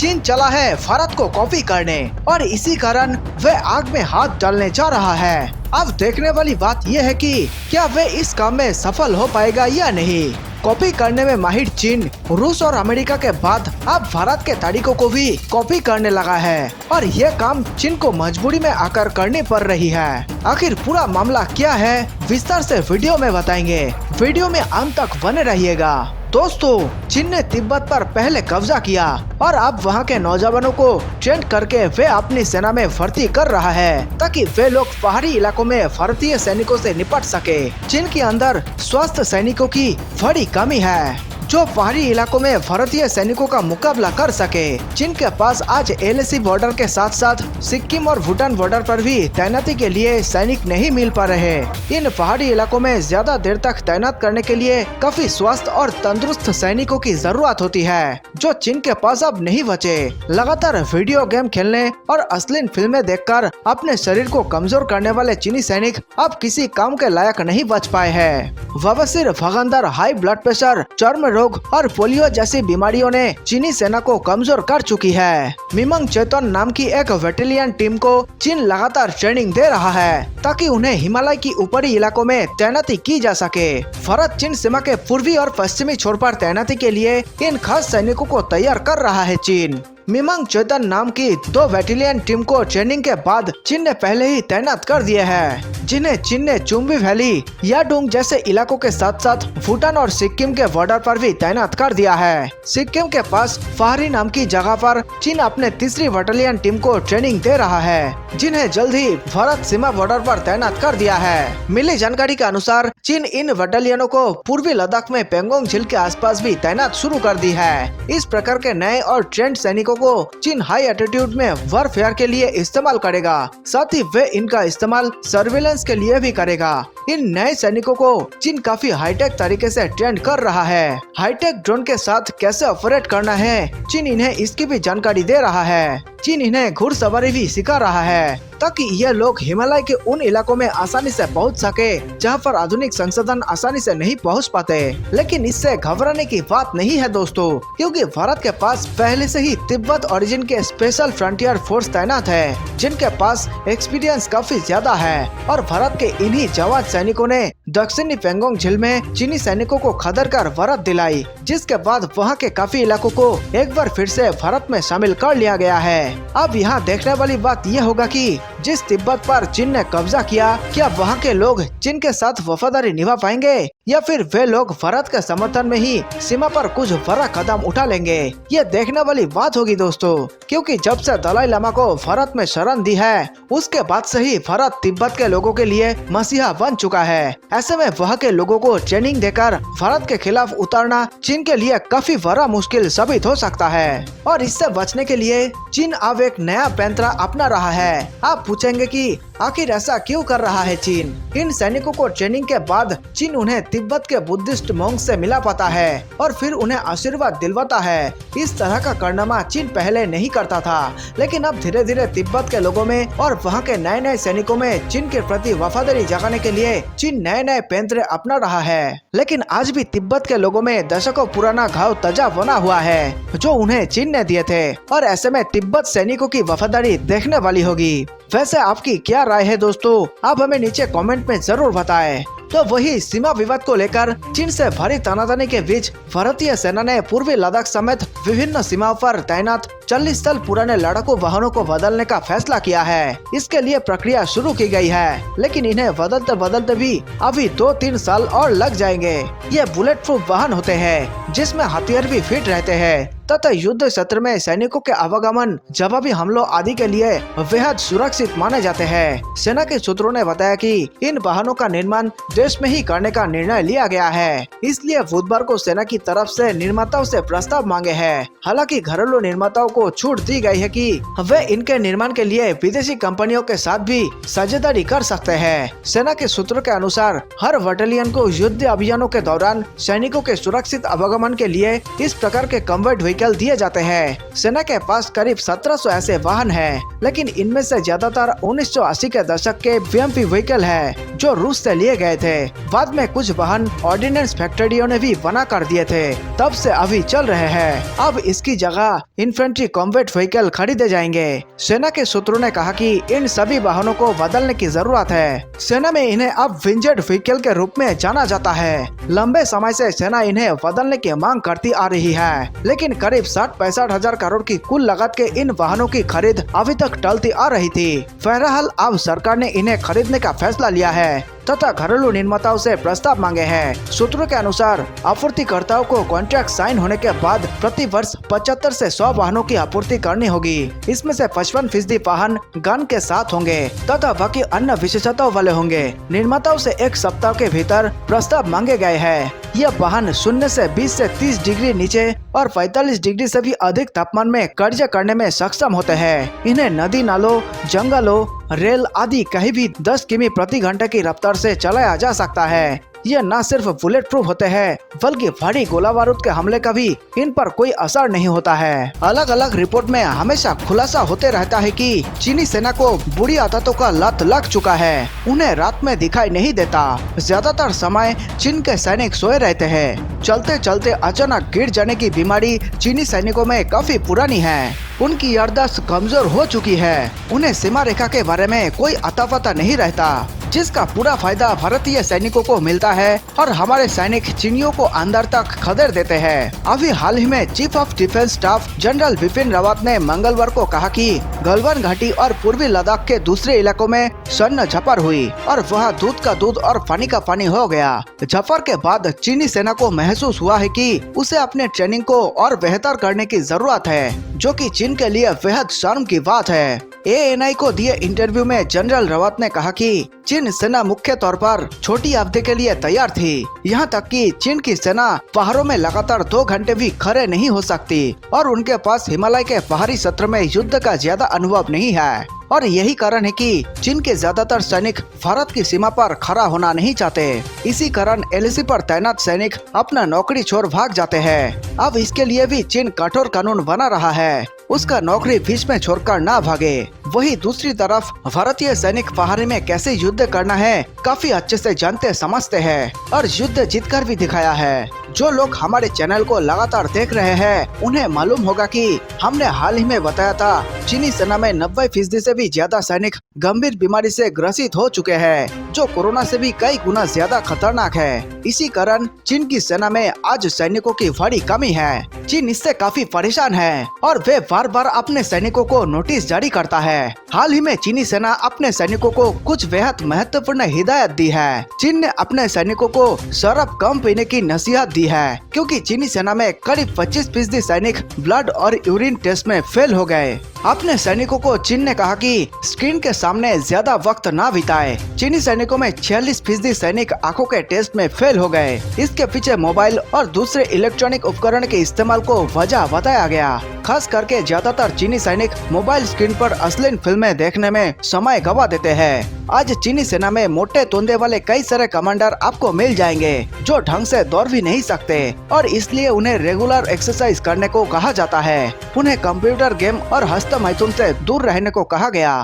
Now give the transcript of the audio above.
चीन चला है भारत को कॉपी करने और इसी कारण वह आग में हाथ डालने जा रहा है। अब देखने वाली बात यह है कि क्या वह इस काम में सफल हो पाएगा या नहीं। कॉपी करने में माहिर चीन रूस और अमेरिका के बाद अब भारत के तरीकों को भी कॉपी करने लगा है और यह काम चीन को मजबूरी में आकर करनी पड़ रही है। आखिर पूरा मामला क्या है, विस्तार से वीडियो में बताएंगे। वीडियो में अंत तक बने रहिएगा। दोस्तों, चीन ने तिब्बत पर पहले कब्जा किया और अब वहां के नौजवानों को ट्रेंड करके वे अपनी सेना में भर्ती कर रहा है ताकि वे लोग पहाड़ी इलाकों में भारतीय सैनिकों से निपट सके। चीन के अंदर स्वस्थ सैनिकों की बड़ी कमी है जो पहाड़ी इलाकों में भारतीय सैनिकों का मुकाबला कर सके। चीन के पास आज LAC बॉर्डर के साथ साथ सिक्किम और भूटान बॉर्डर पर भी तैनाती के लिए सैनिक नहीं मिल पा रहे। इन पहाड़ी इलाकों में ज्यादा देर तक तैनात करने के लिए काफी स्वस्थ और तंदुरुस्त सैनिकों की जरूरत होती है जो चीन के पास अब नहीं बचे। लगातार वीडियो गेम खेलने और अश्लील फिल्में देखकर अपने शरीर को कमजोर करने वाले चीनी सैनिक अब किसी काम के लायक नहीं बच पाए हैं। बवासीर, भगंदर, हाई ब्लड प्रेशर, चर्म रोग और पोलियो जैसी बीमारियों ने चीनी सेना को कमजोर कर चुकी है। मिमंग चेतन नाम की एक बटालियन टीम को चीन लगातार ट्रेनिंग दे रहा है ताकि उन्हें हिमालय की ऊपरी इलाकों में तैनाती की जा सके। भारत चीन सीमा के पूर्वी और पश्चिमी छोर पर तैनाती के लिए इन खास सैनिकों को तैयार कर रहा है चीन। मिमंग चेतन नाम की 2 बटालियन टीम को ट्रेनिंग के बाद चीन ने पहले ही तैनात कर दिए हैं, जिन्हें चीन ने चुम्बी वैली, याडुंग जैसे इलाकों के साथ साथ भूटान और सिक्किम के बॉर्डर पर भी तैनात कर दिया है। सिक्किम के पास फाहरी नाम की जगह पर चीन अपने 3री बटालियन टीम को ट्रेनिंग दे रहा है, जिन्हें जल्द ही भारत सीमा बॉर्डर पर तैनात कर दिया है। मिली जानकारी के अनुसार चीन इन बटालियनों को पूर्वी लद्दाख में पेंगोंग झील के आसपास भी तैनात शुरू कर दी है। इस प्रकार के नए और ट्रेंड सैनिकों को चीन हाई एल्टीट्यूड में वॉरफेयर के लिए इस्तेमाल करेगा, साथ ही वे इनका इस्तेमाल सर्विलेंस के लिए भी करेगा। इन नए सैनिकों को चीन काफी हाईटेक तरीके से ट्रेंड कर रहा है। हाईटेक ड्रोन के साथ कैसे ऑपरेट करना है, चीन इन्हें इसकी भी जानकारी दे रहा है। चीन इन्हें घुड़सवारी भी सिखा रहा है ताकि ये लोग हिमालय के उन इलाकों में आसानी से पहुंच सके जहां पर आधुनिक संसाधन आसानी से नहीं पहुंच पाते। लेकिन इससे घबराने की बात नहीं है दोस्तों, क्योंकि भारत के पास पहले से ही तिब्बत ओरिजिन के स्पेशल फ्रंटियर फोर्स तैनात है, जिनके पास एक्सपीरियंस काफी ज्यादा है। और भारत के इन्हीं जवान सैनिकों ने दक्षिणी पेंगोंग झील में चीनी सैनिकों को खदेड़ कर भारत दिलाई, जिसके बाद वहाँ के काफी इलाकों को एक बार फिर से भारत में शामिल कर लिया गया है। अब यहाँ देखने वाली बात यह होगा कि जिस तिब्बत पर चीन ने कब्जा किया, क्या वहाँ के लोग चीन के साथ वफादारी निभा पाएंगे या फिर वे लोग भारत के समर्थन में ही सीमा पर कुछ बड़ा कदम उठा लेंगे। ये देखने वाली बात होगी दोस्तों, क्योंकि जब से दलाई लामा को भारत में शरण दी है, उसके बाद से ही भारत तिब्बत के लोगों के लिए मसीहा बन चुका है। ऐसे में वहाँ के लोगों को ट्रेनिंग देकर भारत के खिलाफ उतारना चीन के लिए काफी बड़ा मुश्किल साबित हो सकता है। और इससे बचने के लिए चीन अब एक नया पैंतरा अपना रहा है। आप पूछेंगे कि आखिर ऐसा क्यों कर रहा है चीन। इन सैनिकों को ट्रेनिंग के बाद चीन उन्हें तिब्बत के बुद्धिस्ट मॉन्क से मिला पाता है और फिर उन्हें आशीर्वाद दिलवाता है। इस तरह का कारनामा चीन पहले नहीं करता था, लेकिन अब धीरे धीरे तिब्बत के लोगों में और वहाँ के नए नए सैनिकों में चीन के प्रति वफादारी जगाने के लिए चीन नए नए पैंतरे अपना रहा है। लेकिन आज भी तिब्बत के लोगों में दशकों पुराना घाव ताजा बना हुआ है जो उन्हें चीन ने दिए थे, और ऐसे में तिब्बत सैनिकों की वफादारी देखने वाली होगी। वैसे आपकी क्या राय है दोस्तों, आप हमें नीचे कमेंट में जरूर बताएं। तो वही सीमा विवाद को लेकर चीन से भारी तानातानी के बीच भारतीय सेना ने पूर्वी लद्दाख समेत विभिन्न सीमाओं पर तैनात 40 साल पुराने लड़ाकू वाहनों को बदलने का फैसला किया है। इसके लिए प्रक्रिया शुरू की गई है, लेकिन इन्हें बदलते बदलते भी अभी 2-3 साल और लग जाएंगे। ये बुलेट प्रूफ वाहन होते हैं जिसमें हथियार भी फिट रहते हैं तथा युद्ध क्षेत्र में सैनिकों के आवागमन, जवाबी हमलों आदि के लिए बेहद सुरक्षित माने जाते हैं। सेना के सूत्रों ने बताया कि इन वाहनों का निर्माण देश में ही करने का निर्णय लिया गया है, इसलिए बुधवार को सेना की तरफ से निर्माताओं से प्रस्ताव मांगे हैं। हालांकि घरेलू निर्माताओं को छूट दी गई है कि वे इनके निर्माण के लिए विदेशी कंपनियों के साथ भी साझेदारी कर सकते हैं। सेना के सूत्रों के अनुसार हर बटालियन को युद्ध अभियानों के दौरान सैनिकों के सुरक्षित आवागमन के लिए इस प्रकार के कन्वर्ट व्हीकल दिए जाते हैं। सेना के पास करीब 1700 ऐसे वाहन हैं, लेकिन इनमें से ज्यादातर 1980 के दशक के BMP व्हीकल है जो रूस से लिए गए थे। बाद में कुछ वाहन ऑर्डिनेंस फैक्ट्रियों ने भी बना कर दिए थे, तब से अभी चल रहे हैं। अब इसकी जगह इन्फेंट्री कॉम्बैट व्हीकल खरीदे जाएंगे। सेना के सूत्रों ने कहा कि इन सभी वाहनों को बदलने की जरूरत है। सेना में इन्हें अब विंजेड व्हीकल के रूप में जाना जाता है। लंबे समय से सेना इन्हें बदलने की मांग करती आ रही है, लेकिन करीब 60-65 हजार करोड़ की कुल लागत के इन वाहनों की खरीद अभी तक टलती आ रही थी। बहरहाल अब सरकार ने इन्हें खरीदने का फैसला लिया है तथा घरेलू निर्माताओं से प्रस्ताव मांगे हैं। सूत्रों के अनुसार आपूर्तिकर्ताओं को कॉन्ट्रैक्ट साइन होने के बाद प्रति वर्ष 75 से 100 वाहनों की आपूर्ति करनी होगी। इसमें से 55% वाहन गन के साथ होंगे तथा बाकी अन्य विशेषताओं वाले होंगे। निर्माताओं से 1 सप्ताह के भीतर प्रस्ताव मांगे गए हैं। यह वाहन 0 से 20 से 30 डिग्री नीचे और 45 डिग्री से भी अधिक तापमान में कार्य करने में सक्षम होते हैं। इन्हें नदी नालों, जंगलों, रेल आदि कहीं भी 10 किमी प्रति घंटे की रफ्तार से चलाया जा सकता है। ये न सिर्फ बुलेट प्रूफ होते हैं, बल्कि भारी गोला बारूद के हमले का भी इन पर कोई असर नहीं होता है। अलग अलग रिपोर्ट में हमेशा खुलासा होते रहता है कि चीनी सेना को बुरी आदतों का लत लग चुका है। उन्हें रात में दिखाई नहीं देता। ज्यादातर समय चीन के सैनिक सोए रहते हैं। चलते चलते अचानक गिर जाने की बीमारी चीनी सैनिकों में काफी पुरानी है। उनकी याददाश्त कमजोर हो चुकी है। उन्हें सीमा रेखा के बारे में कोई अता पता नहीं रहता, जिसका पूरा फायदा भारतीय सैनिकों को मिलता है और हमारे सैनिक चीनियों को अंदर तक खदेड़ देते हैं। अभी हाल ही में chief of defence staff general Bipin Rawat ने मंगलवार को कहा कि गलवान घाटी और पूर्वी लद्दाख के दूसरे इलाकों में सैन्य झपट हुई और वहाँ दूध का दूध और पानी का पानी हो गया। झपट के बाद चीनी सेना को महसूस हुआ है कि उसे अपने ट्रेनिंग को और बेहतर करने की जरूरत है, जो कि चीन के लिए बेहद शर्म की बात है। ANI को दिए इंटरव्यू में जनरल रावत ने कहा कि चीन सेना मुख्य तौर पर छोटी अवधि के लिए तैयार थी। यहाँ तक कि चीन की सेना पहाड़ों में लगातार 2 घंटे भी खड़े नहीं हो सकती और उनके पास हिमालय के पहाड़ी क्षेत्र में युद्ध का ज्यादा अनुभव नहीं है। और यही कारण है कि चीन के ज्यादातर सैनिक भारत की सीमा पर खड़ा होना नहीं चाहते। इसी कारण LAC पर तैनात सैनिक अपना नौकरी छोड़ भाग जाते हैं। अब इसके लिए भी चीन कठोर कानून बना रहा है, उसका नौकरी बीच में छोड़कर ना भागे। वही दूसरी तरफ भारतीय सैनिक पहाड़ी में कैसे युद्ध करना है काफी अच्छे से जानते समझते हैं और युद्ध जीतकर भी दिखाया है। जो लोग हमारे चैनल को लगातार देख रहे हैं उन्हें मालूम होगा कि हमने हाल ही में बताया था चीनी सेना में 90% से भी ज्यादा सैनिक गंभीर बीमारी से ग्रसित हो चुके हैं, जो कोरोना से भी कई गुना ज्यादा खतरनाक है। इसी कारण चीन की सेना में आज सैनिकों की बड़ी कमी है। चीन इससे काफी परेशान है और वे बार बार अपने सैनिकों को नोटिस जारी करता है। हाल ही में चीनी सेना अपने सैनिकों को कुछ बेहद महत्वपूर्ण हिदायत दी है। चीन ने अपने सैनिकों को शराब कम पीने की नसीहत दी है, क्योंकि चीनी सेना में करीब 25% सैनिक ब्लड और यूरिन टेस्ट में फेल हो गए। अपने सैनिकों को चीन ने कहा कि स्क्रीन के सामने ज्यादा वक्त ना बिताए। चीनी सैनिकों में 46% सैनिक आंखों के टेस्ट में फेल हो गए। इसके पीछे मोबाइल और दूसरे इलेक्ट्रॉनिक उपकरण के इस्तेमाल को वजह बताया गया। खास करके ज्यादातर चीनी सैनिक मोबाइल स्क्रीन पर अश्लील फिल्में देखने में समय गवा देते हैं। आज चीनी सेना में मोटे तोंदे वाले कई सारे कमांडर आपको मिल जाएंगे जो ढंग से दौड़ भी नहीं सकते और इसलिए उन्हें रेगुलर एक्सरसाइज करने को कहा जाता है। उन्हें कंप्यूटर गेम और हस्त मैथुन से दूर रहने को कहा गया।